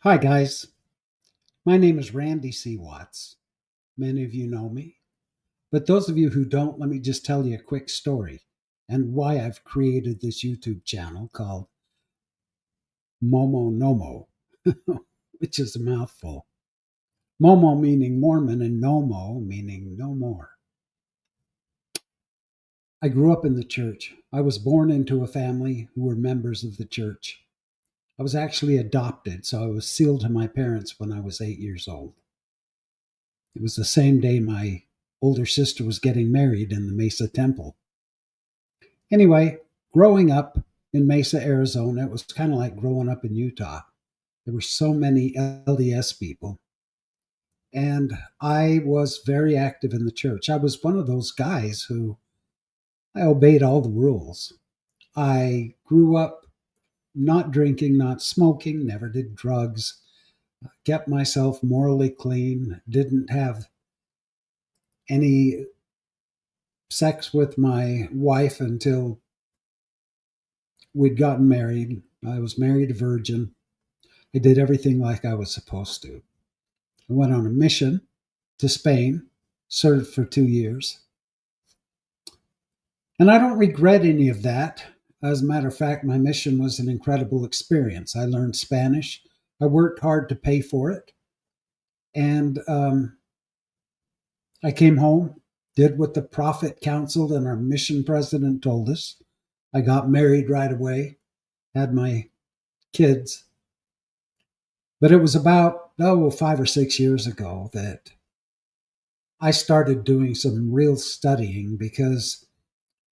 Hi, guys. My name is Randy C. Watts. Many of you know me. But those of you who don't, let me just tell you a quick story and why I've created this YouTube channel called Momo Nomo, which is a mouthful. Momo meaning Mormon and Nomo meaning no more. I grew up in the church. I was born into a family who were members of the church. I was actually adopted, so I was sealed to my parents when I was 8 years old. It was the same day my older sister was getting married in the Mesa Temple. Anyway, growing up in Mesa, Arizona, it was kind of like growing up in Utah. There were so many LDS people, and I was very active in the church. I was one of those guys who I obeyed all the rules. I grew up not drinking, not smoking, never did drugs, kept myself morally clean, didn't have any sex with my wife until we'd gotten married. I was married a virgin. I did everything like I was supposed to. I went on a mission to Spain, served for 2 years. And I don't regret any of that. As a matter of fact, my mission was an incredible experience. I learned Spanish. I worked hard to pay for it. And I came home, did what the prophet counseled and our mission president told us. I got married right away, had my kids. But it was about, 5 or 6 years ago that I started doing some real studying because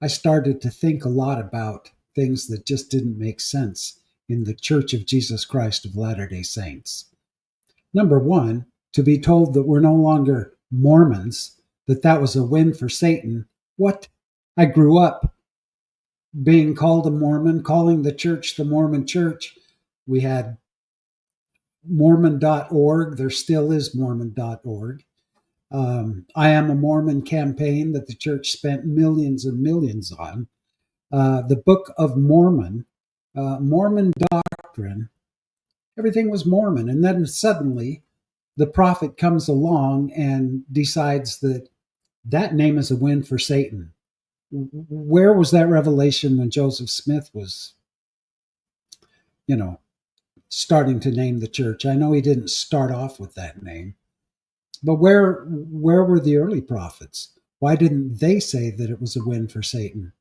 I started to think a lot about things that just didn't make sense in the Church of Jesus Christ of Latter-day Saints. Number one, to be told that we're no longer Mormons, that was a win for Satan. What? I grew up being called a Mormon, calling the church the Mormon Church. We had Mormon.org. There still is Mormon.org. I Am a Mormon campaign that the church spent millions and millions on. The Book of Mormon, Mormon doctrine, everything was Mormon. And then suddenly the prophet comes along and decides that that name is a win for Satan. Where was that revelation when Joseph Smith was, you know, starting to name the church? I know he didn't start off with that name. But where were the early prophets? Why didn't they say that it was a win for Satan?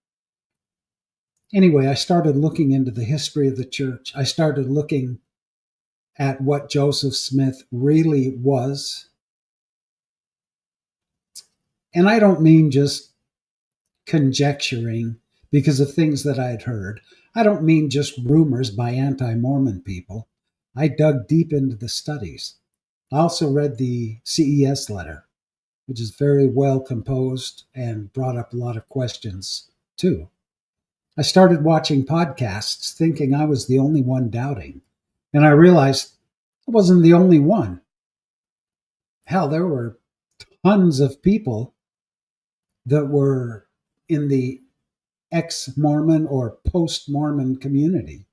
Anyway, I started looking into the history of the church. I started looking at what Joseph Smith really was. And I don't mean just conjecturing because of things that I'd heard. I don't mean just rumors by anti-Mormon people. I dug deep into the studies. I also read the CES letter, which is very well composed and brought up a lot of questions too. I started watching podcasts thinking I was the only one doubting, and I realized I wasn't the only one. Hell, there were tons of people that were in the ex Mormon or post Mormon community.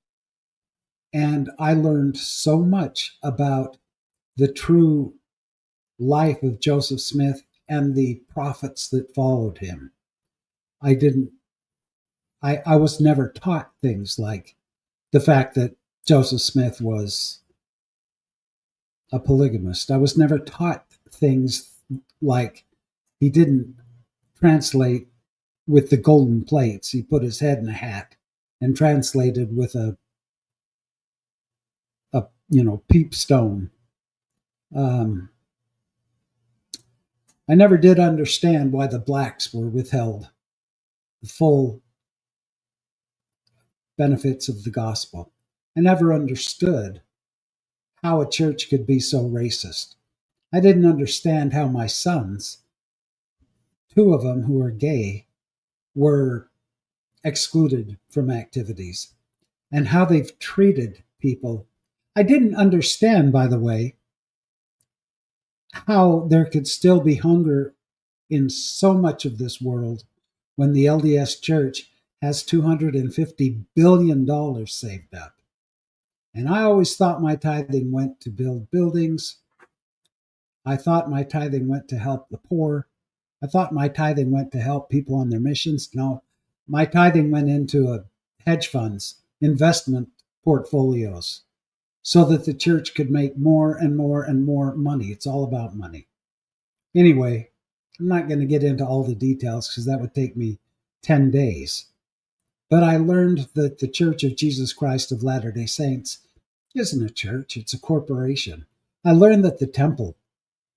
And I learned so much about the true life of Joseph Smith and the prophets that followed him. I didn't I was never taught things like the fact that Joseph Smith was a polygamist. I was never taught things like he didn't translate with the golden plates. He put his head in a hat and translated with a peep stone. Um, I never did understand why the blacks were withheld the full benefits of the gospel. I never understood how a church could be so racist. I didn't understand how my sons, two of them who are gay, were excluded from activities and how they've treated people. I didn't understand, by the way, how there could still be hunger in so much of this world when the LDS Church has $250 billion saved up. And I always thought my tithing went to build buildings. I thought my tithing went to help the poor. I thought my tithing went to help people on their missions. No, my tithing went into hedge funds, investment portfolios, so that the church could make more and more and more money. It's all about money. Anyway, I'm not going to get into all the details because that would take me 10 days. But I learned that the Church of Jesus Christ of Latter-day Saints isn't a church, it's a corporation. I learned that the temple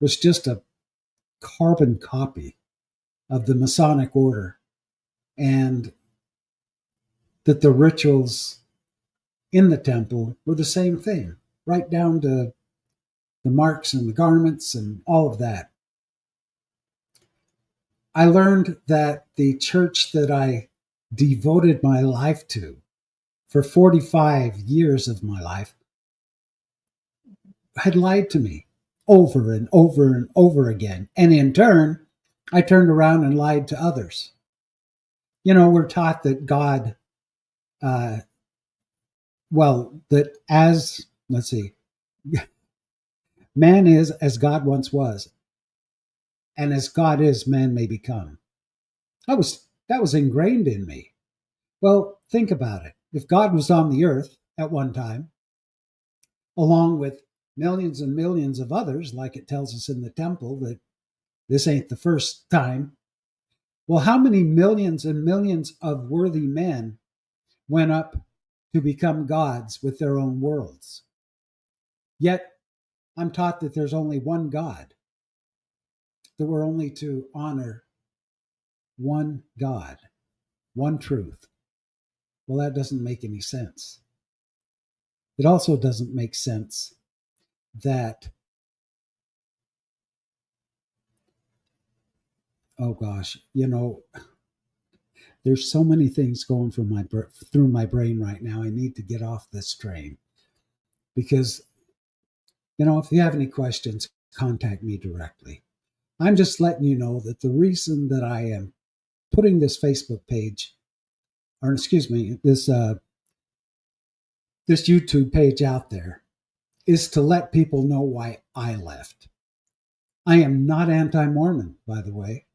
was just a carbon copy of the Masonic order, and that the rituals in the temple were the same thing, right down to the marks and the garments and all of that. I learned that the church that I devoted my life to for 45 years of my life had lied to me over and over and over again. And in turn, I turned around and lied to others. You know, we're taught that God, that as, let's see, man is as God once was, and as God is, man may become. That was ingrained in me. Well, think about it. If God was on the earth at one time, along with millions and millions of others, like it tells us in the temple that this ain't the first time, well, how many millions and millions of worthy men went up to become gods with their own worlds? Yet, I'm taught that there's only one God, that we're only to honor one God, one truth. Well, that doesn't make any sense. It also doesn't make sense that, oh gosh, there's so many things going through my brain right now. I need to get off this train because, if you have any questions, contact me directly. I'm just letting you know that the reason that I am putting this Facebook page, or excuse me, this YouTube page out there is to let people know why I left. I am not anti-Mormon, by the way.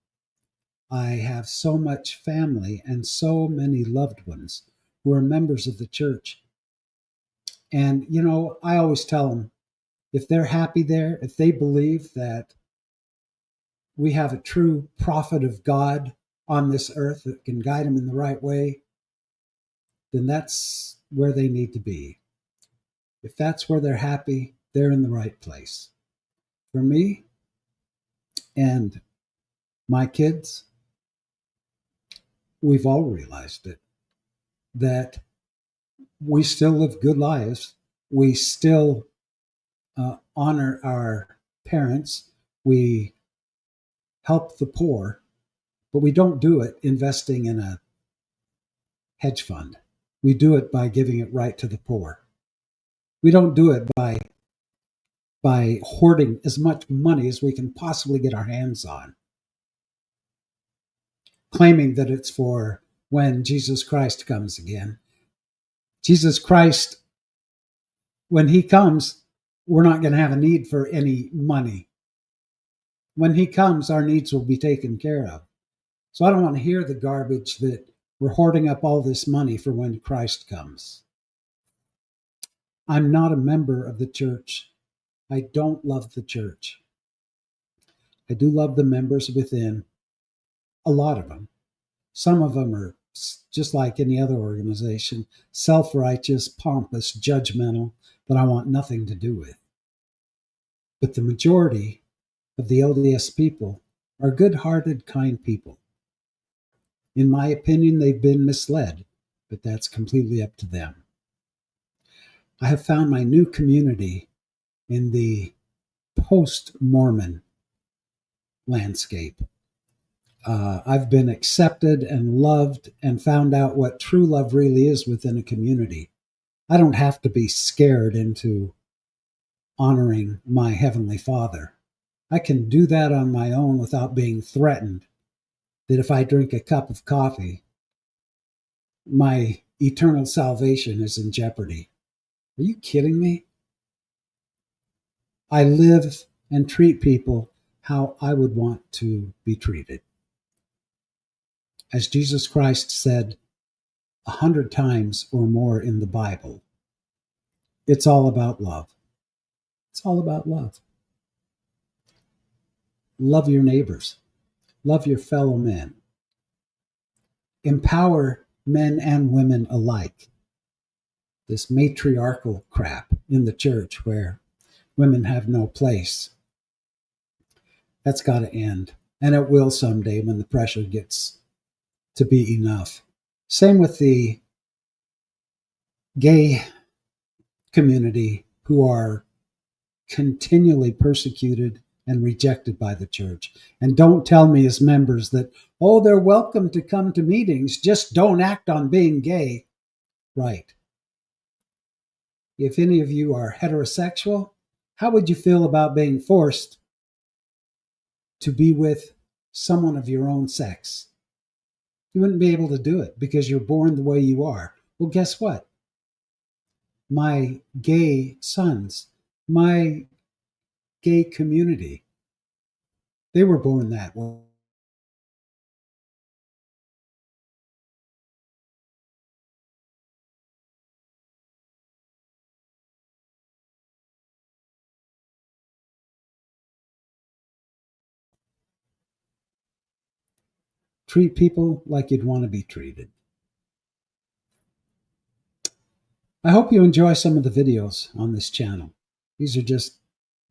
I have so much family and so many loved ones who are members of the church. And, I always tell them, if they're happy there, if they believe that we have a true prophet of God on this earth that can guide them in the right way, then that's where they need to be. If that's where they're happy, they're in the right place. For me and my kids, we've all realized it, that we still live good lives. We still honor our parents. We help the poor, but we don't do it investing in a hedge fund. We do it by giving it right to the poor. We don't do it by hoarding as much money as we can possibly get our hands on, claiming that it's for when Jesus Christ comes again. Jesus Christ, when he comes, we're not going to have a need for any money. When he comes, our needs will be taken care of. So I don't want to hear the garbage that we're hoarding up all this money for when Christ comes. I'm not a member of the church. I don't love the church. I do love the members within, a lot of them. Some of them are just like any other organization, self-righteous, pompous, judgmental, that I want nothing to do with. But the majority of the LDS people are good-hearted, kind people. In my opinion, they've been misled, but that's completely up to them. I have found my new community in the post-Mormon landscape. I've been accepted and loved and found out what true love really is within a community. I don't have to be scared into honoring my Heavenly Father. I can do that on my own without being threatened that if I drink a cup of coffee, my eternal salvation is in jeopardy. Are you kidding me? I live and treat people how I would want to be treated. As Jesus Christ said 100 times or more in the Bible, it's all about love. It's all about love. Love your neighbors. Love your fellow men. Empower men and women alike. This matriarchal crap in the church where women have no place, that's got to end. And it will someday when the pressure gets to be enough. Same with the gay community who are continually persecuted and rejected by the church. And don't tell me as members that, oh, they're welcome to come to meetings, just don't act on being gay. Right. If any of you are heterosexual, how would you feel about being forced to be with someone of your own sex? You wouldn't be able to do it because you're born the way you are. Well, guess what? My gay sons, my gay community, they were born that way. Treat people like you'd want to be treated. I hope you enjoy some of the videos on this channel. These are just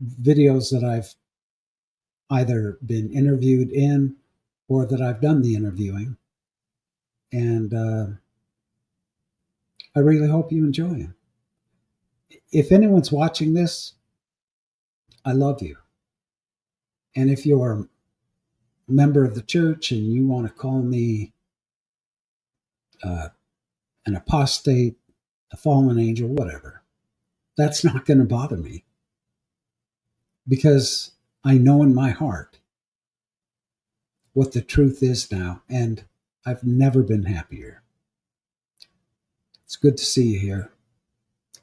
videos that I've either been interviewed in or that I've done the interviewing. And I really hope you enjoy them. If anyone's watching this, I love you. And if you're a member of the church and you want to call me uh, an apostate, a fallen angel, whatever, that's not going to bother me because I know in my heart what the truth is now, and I've never been happier. It's good to see you here,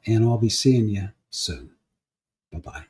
and I'll be seeing you soon. Bye-bye.